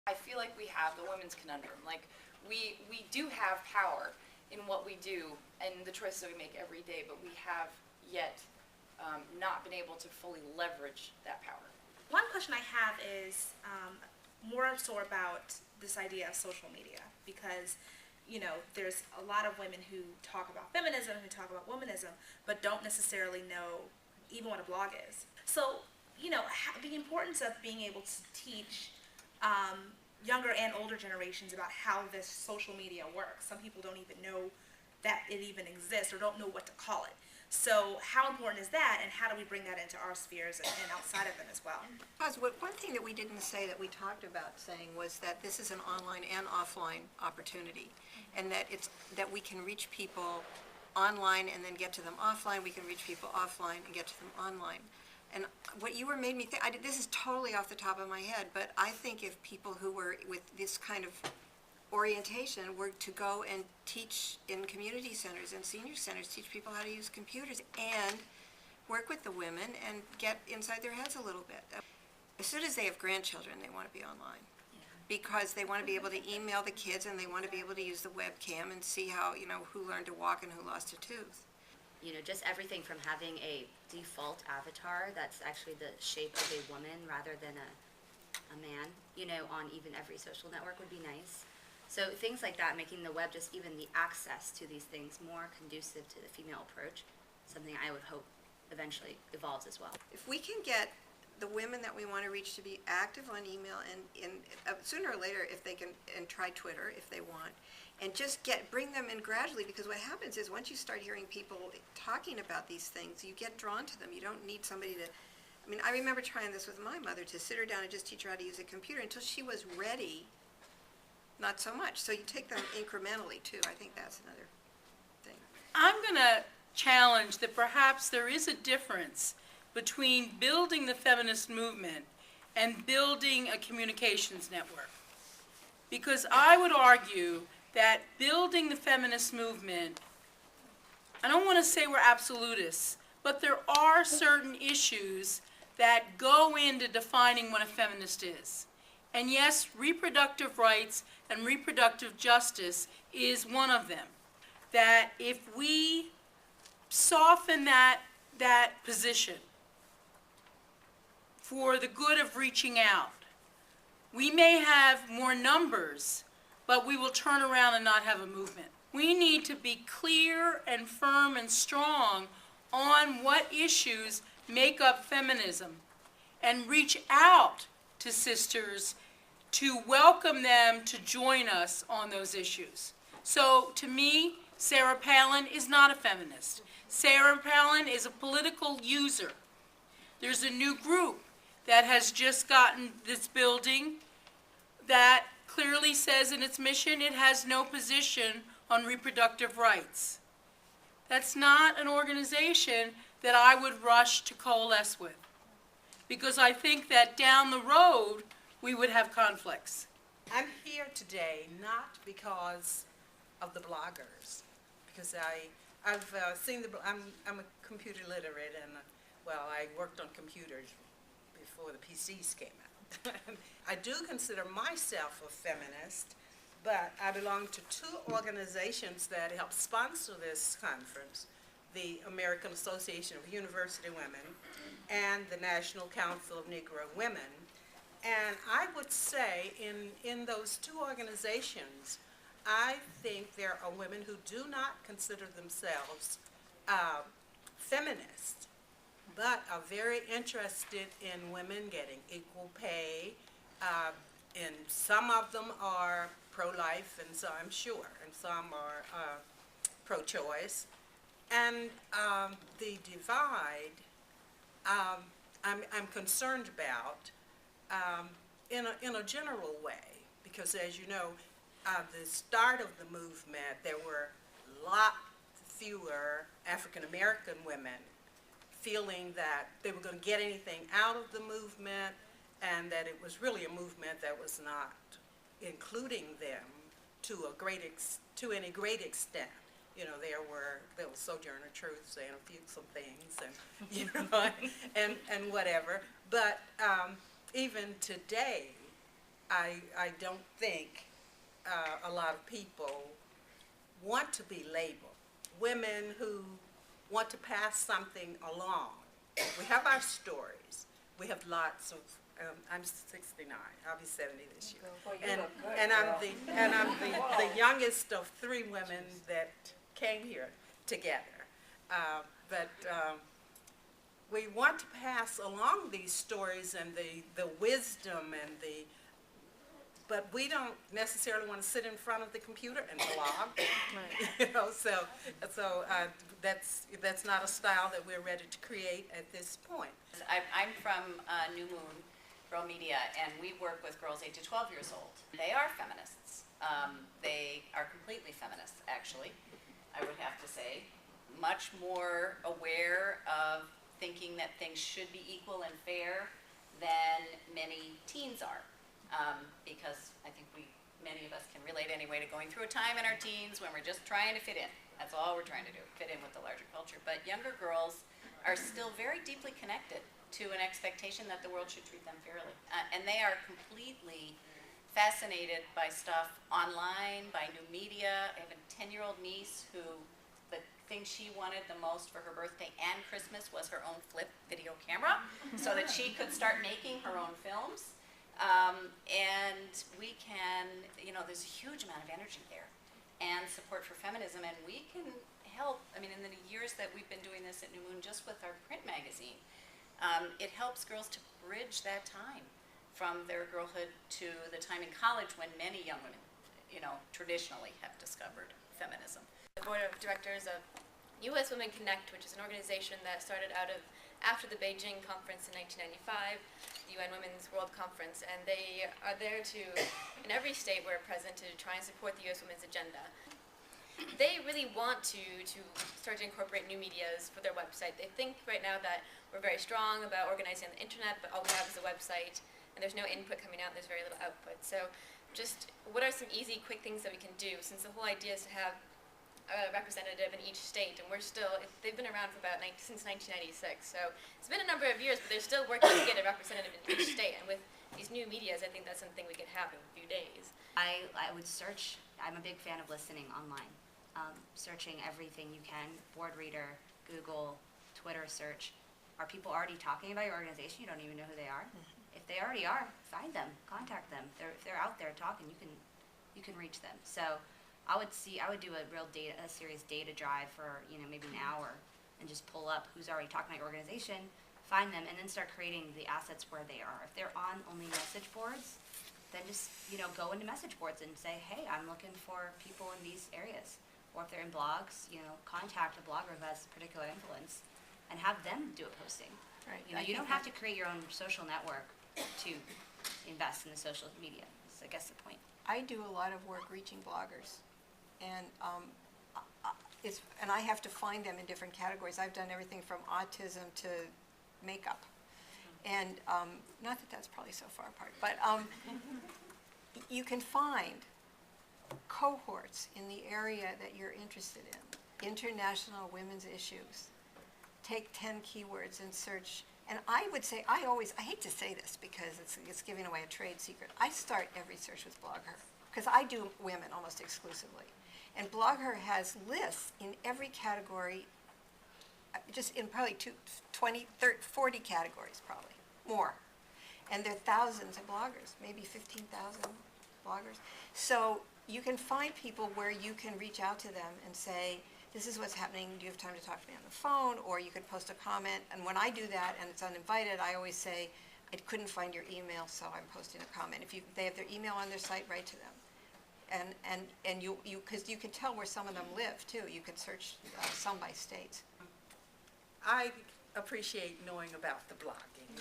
I feel like we have the women's conundrum. Like, we do have power in what we do and the choices that we make every day, but we have yet not been able to fully leverage that power. One question I have is more so about this idea of social media, because there's a lot of women who talk about feminism, who talk about womanism, but don't necessarily know even what a blog is. So, the importance of being able to teach younger and older generations about how this social media works. Some people don't even know that it even exists or don't know what to call it. So how important is that, and how do we bring that into our spheres and outside of them as well? One thing that we didn't say that we talked about saying was that this is an online and offline opportunity, and that we can reach people online and then get to them offline. We can reach people offline and get to them online. And what you made me think, this is totally off the top of my head, but I think if people who were with this kind of orientation were to go and teach in community centers and senior centers, teach people how to use computers and work with the women and get inside their heads a little bit. As soon as they have grandchildren, they want to be online. Because they want to be able to email the kids and they want to be able to use the webcam and see how, who learned to walk and who lost a tooth. Just everything from having a default avatar that's actually the shape of a woman rather than a man, on even every social network would be nice. So things like that, making the web just even the access to these things more conducive to the female approach, something I would hope eventually evolves as well. If we can get the women that we want to reach to be active on email and sooner or later, if they can, and try Twitter if they want, and just bring them in gradually, because what happens is once you start hearing people talking about these things, you get drawn to them. You don't need somebody to, I remember trying this with my mother, to sit her down and just teach her how to use a computer until she was ready, not so much. So you take them incrementally too. I think that's another thing. I'm going to challenge that perhaps there is a difference between building the feminist movement and building a communications network. Because I would argue that building the feminist movement, I don't want to say we're absolutists, but there are certain issues that go into defining what a feminist is. And yes, reproductive rights and reproductive justice is one of them. That if we soften that position for the good of reaching out, we may have more numbers, but we will turn around and not have a movement. We need to be clear and firm and strong on what issues make up feminism and reach out to sisters to welcome them to join us on those issues. So to me, Sarah Palin is not a feminist. Sarah Palin is a political user. There's a new group that has just gotten this building that clearly says in its mission it has no position on reproductive rights. That's not an organization that I would rush to coalesce with, because I think that down the road we would have conflicts. I'm here today not because of the bloggers, because I've seen I'm a computer literate, and I worked on computers before the PCs came out. I do consider myself a feminist, but I belong to two organizations that help sponsor this conference, the American Association of University Women and the National Council of Negro Women. And I would say in those two organizations, I think there are women who do not consider themselves feminists, but are very interested in women getting equal pay, and some of them are pro-life, and so I'm sure, and some are pro-choice. And the divide I'm concerned about in a general way, because as you know, the start of the movement, there were a lot fewer African American women feeling that they were going to get anything out of the movement, and that it was really a movement that was not including them to any great extent. There was Sojourner Truth saying some things, and and whatever. But even today, I don't think a lot of people want to be labeled. Women who want to pass something along. We have our stories. We have lots of, I'm 69, I'll be 70 this year. And I'm the youngest of 3 women that came here together. But we want to pass along these stories and the wisdom and but we don't necessarily want to sit in front of the computer and blog. You know, so that's not a style that we're ready to create at this point. I'm from New Moon Girl Media, and we work with girls 8 to 12 years old. They are feminists. They are completely feminists, actually, I would have to say. Much more aware of thinking that things should be equal and fair than many teens are. Because I think many of us can relate anyway to going through a time in our teens when we're just trying to fit in. That's all we're trying to do, fit in with the larger culture. But younger girls are still very deeply connected to an expectation that the world should treat them fairly. And they are completely fascinated by stuff online, by new media. I have a 10-year-old niece who the thing she wanted the most for her birthday and Christmas was her own flip video camera so that she could start making her own films. And we can, there's a huge amount of energy there and support for feminism, and we can help. I mean, in the years that we've been doing this at New Moon, just with our print magazine, it helps girls to bridge that time from their girlhood to the time in college when many young women, traditionally have discovered feminism. The board of directors of U.S. Women Connect, which is an organization that started out of after the Beijing conference in 1995, the UN Women's World Conference, and they are there to, in every state we're present, to try and support the U.S. Women's agenda. They really want to start to incorporate new medias for their website. They think right now that we're very strong about organizing on the internet, but all we have is a website, and there's no input coming out, and there's very little output. So just what are some easy, quick things that we can do, since the whole idea is to have a representative in each state, and they've been around for since 1996, so it's been a number of years, but they're still working to get a representative in each state, and with these new medias, I think that's something we could have in a few days. I would search. I'm a big fan of listening online. Searching everything you can, board reader, Google, Twitter search. Are people already talking about your organization? You don't even know who they are. If they already are, find them, contact them. If they're out there talking, you can reach them. So I would do a serious data drive for maybe an hour, and just pull up who's already talking about your organization, find them, and then start creating the assets where they are. If they're on only message boards, then just go into message boards and say, hey, I'm looking for people in these areas. Or if they're in blogs, contact a blogger who has particular influence and have them do a posting. Right. You don't have to create your own social network to invest in the social media. That's, I guess, the point. I do a lot of work reaching bloggers, and and I have to find them in different categories. I've done everything from autism to makeup, and not that that's probably so far apart, but you can find cohorts in the area that you're interested in. International women's issues. Take 10 keywords and search. And I would say, I hate to say this because it's giving away a trade secret. I start every search with BlogHer because I do women almost exclusively. And BlogHer has lists in every category, just in probably 20, 30, 40 categories probably, more. And there are thousands of bloggers, maybe 15,000 bloggers. So you can find people where you can reach out to them and say, this is what's happening, do you have time to talk to me on the phone? Or you could post a comment, and when I do that and it's uninvited, I always say, I couldn't find your email, so I'm posting a comment. If they have their email on their site, write to them. And because you can tell where some of them live too. You can search some by states. I appreciate knowing about the blogging.